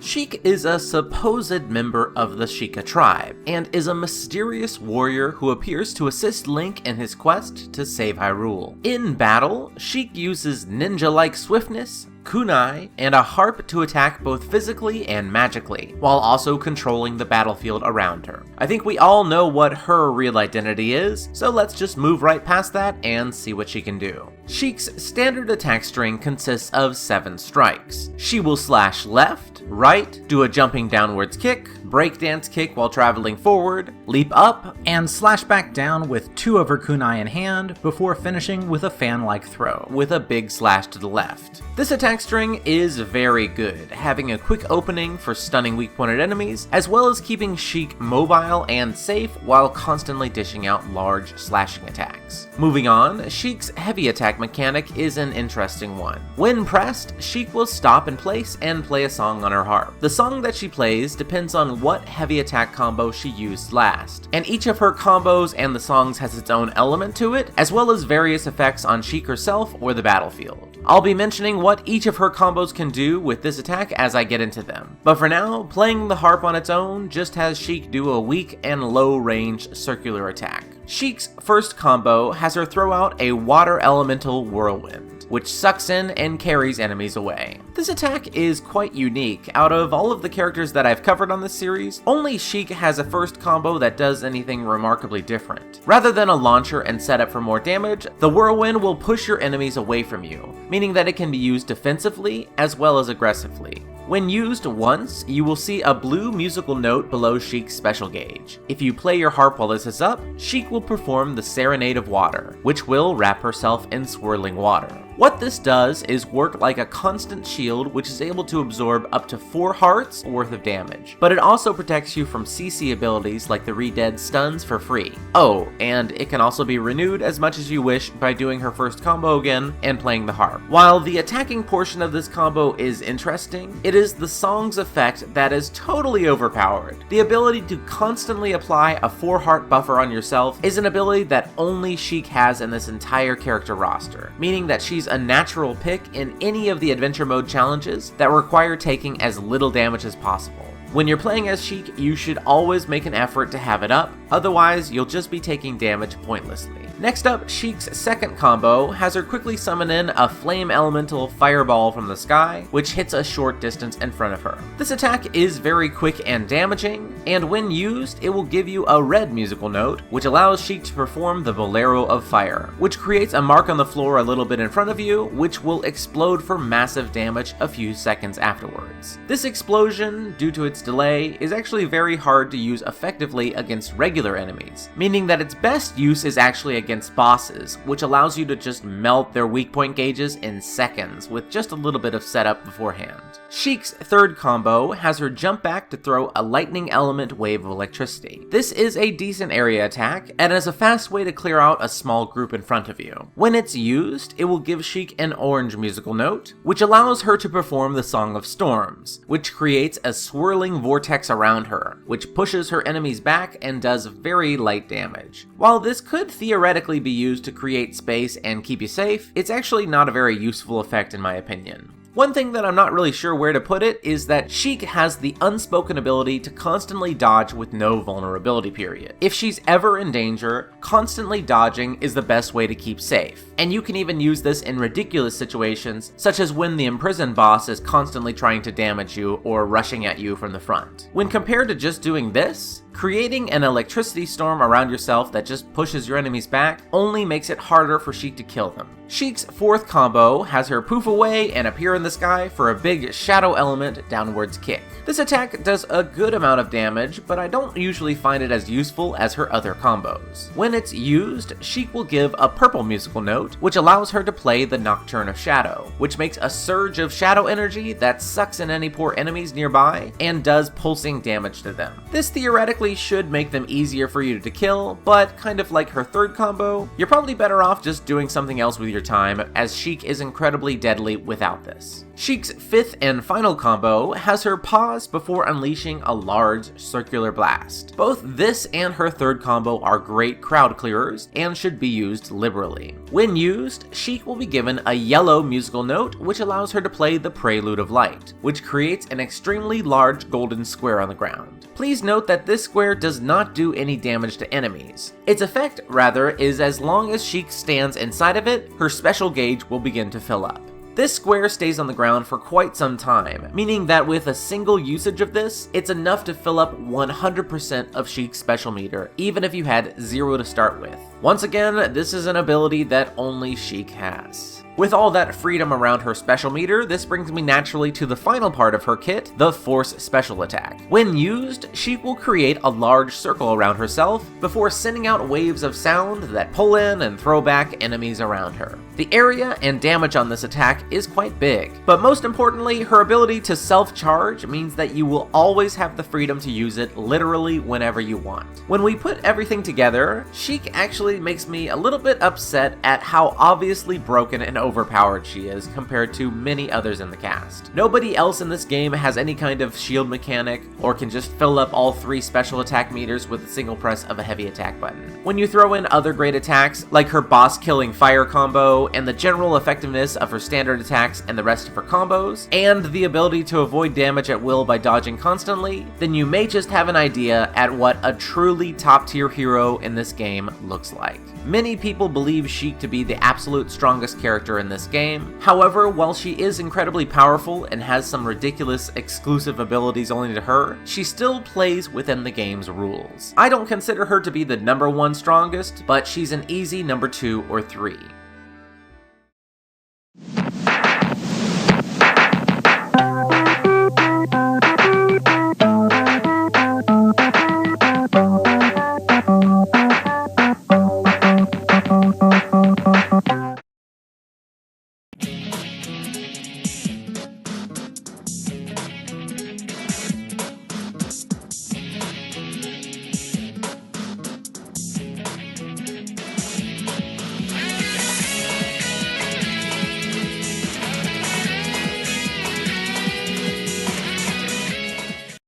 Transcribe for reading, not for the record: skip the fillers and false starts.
Sheik is a supposed member of the Sheikah tribe, and is a mysterious warrior who appears to assist Link in his quest to save Hyrule. In battle, Sheik uses ninja-like swiftness, kunai, and a harp to attack both physically and magically, while also controlling the battlefield around her. I think we all know what her real identity is, so let's just move right past that and see what she can do. Sheik's standard attack string consists of 7 strikes. She will slash left, right, do a jumping downwards kick, breakdance kick while traveling forward, leap up, and slash back down with 2 of her kunai in hand before finishing with a fan-like throw, with a big slash to the left. This attack string is very good, having a quick opening for stunning weak-pointed enemies, as well as keeping Sheik mobile and safe while constantly dishing out large slashing attacks. Moving on, Sheik's heavy attack mechanic is an interesting one. When pressed, Sheik will stop in place and play a song on her harp. The song that she plays depends on what heavy attack combo she used last, and each of her combos and the songs has its own element to it, as well as various effects on Sheik herself or the battlefield. I'll be mentioning what each of her combos can do with this attack as I get into them, but for now, playing the harp on its own just has Sheik do a weak and low-range circular attack. Sheik's first combo has her throw out a water elemental whirlwind, which sucks in and carries enemies away. This attack is quite unique. Out of all of the characters that I've covered on this series, only Sheik has a first combo that does anything remarkably different. Rather than a launcher and setup for more damage, the whirlwind will push your enemies away from you, meaning that it can be used defensively as well as aggressively. When used once, you will see a blue musical note below Sheik's special gauge. If you play your harp while this is up, Sheik will perform the Serenade of Water, which will wrap herself in swirling water. What this does is work like a constant shield which is able to absorb up to 4 hearts worth of damage, but it also protects you from CC abilities like the Re-Dead stuns for free. Oh, and it can also be renewed as much as you wish by doing her first combo again and playing the harp. While the attacking portion of this combo is interesting, it is the song's effect that is totally overpowered. The ability to constantly apply a 4 heart buffer on yourself is an ability that only Sheik has in this entire character roster, meaning that she's a natural pick in any of the adventure mode challenges that require taking as little damage as possible. When you're playing as Sheik, you should always make an effort to have it up, otherwise you'll just be taking damage pointlessly. Next up, Sheik's second combo has her quickly summon in a flame elemental fireball from the sky, which hits a short distance in front of her. This attack is very quick and damaging, and when used, it will give you a red musical note, which allows Sheik to perform the Bolero of Fire, which creates a mark on the floor a little bit in front of you, which will explode for massive damage a few seconds afterwards. This explosion, due to its delay, is actually very hard to use effectively against regular enemies, meaning that its best use is actually against bosses, which allows you to just melt their weak point gauges in seconds with just a little bit of setup beforehand. Sheik's third combo has her jump back to throw a lightning element wave of electricity. This is a decent area attack and is a fast way to clear out a small group in front of you. When it's used, it will give Sheik an orange musical note, which allows her to perform the Song of Storms, which creates a swirling vortex around her, which pushes her enemies back and does very light damage. While this could theoretically be used to create space and keep you safe, it's actually not a very useful effect in my opinion. One thing that I'm not really sure where to put it is that Sheik has the unspoken ability to constantly dodge with no vulnerability period. If she's ever in danger, constantly dodging is the best way to keep safe. And you can even use this in ridiculous situations, such as when the imprisoned boss is constantly trying to damage you or rushing at you from the front. When compared to just doing this, creating an electricity storm around yourself that just pushes your enemies back only makes it harder for Sheik to kill them. Sheik's fourth combo has her poof away and appear in the sky for a big shadow element downwards kick. This attack does a good amount of damage, but I don't usually find it as useful as her other combos. When it's used, Sheik will give a purple musical note, which allows her to play the Nocturne of Shadow, which makes a surge of shadow energy that sucks in any poor enemies nearby and does pulsing damage to them. This theoretically should make them easier for you to kill, but kind of like her third combo, you're probably better off just doing something else with your time, as Sheik is incredibly deadly without this. Sheik's 5th and final combo has her pause before unleashing a large circular blast. Both this and her 3rd combo are great crowd clearers and should be used liberally. When used, Sheik will be given a yellow musical note which allows her to play the Prelude of Light, which creates an extremely large golden square on the ground. Please note that this square does not do any damage to enemies. Its effect, rather, is as long as Sheik stands inside of it, her special gauge will begin to fill up. This square stays on the ground for quite some time, meaning that with a single usage of this, it's enough to fill up 100% of Sheik's special meter, even if you had 0 to start with. Once again, this is an ability that only Sheik has. With all that freedom around her special meter, this brings me naturally to the final part of her kit, the Force Special Attack. When used, Sheik will create a large circle around herself before sending out waves of sound that pull in and throw back enemies around her. The area and damage on this attack is quite big, but most importantly, her ability to self-charge means that you will always have the freedom to use it literally whenever you want. When we put everything together, Sheik actually makes me a little bit upset at how obviously broken and overpowered she is compared to many others in the cast. Nobody else in this game has any kind of shield mechanic or can just fill up all 3 special attack meters with a single press of a heavy attack button. When you throw in other great attacks like her boss killing fire combo and the general effectiveness of her standard attacks and the rest of her combos, and the ability to avoid damage at will by dodging constantly, then you may just have an idea at what a truly top tier hero in this game looks like. Many people believe Sheik to be the absolute strongest character in this game. However, while she is incredibly powerful and has some ridiculous exclusive abilities only to her, she still plays within the game's rules. I don't consider her to be the number 1 strongest, but she's an easy number 2 or 3.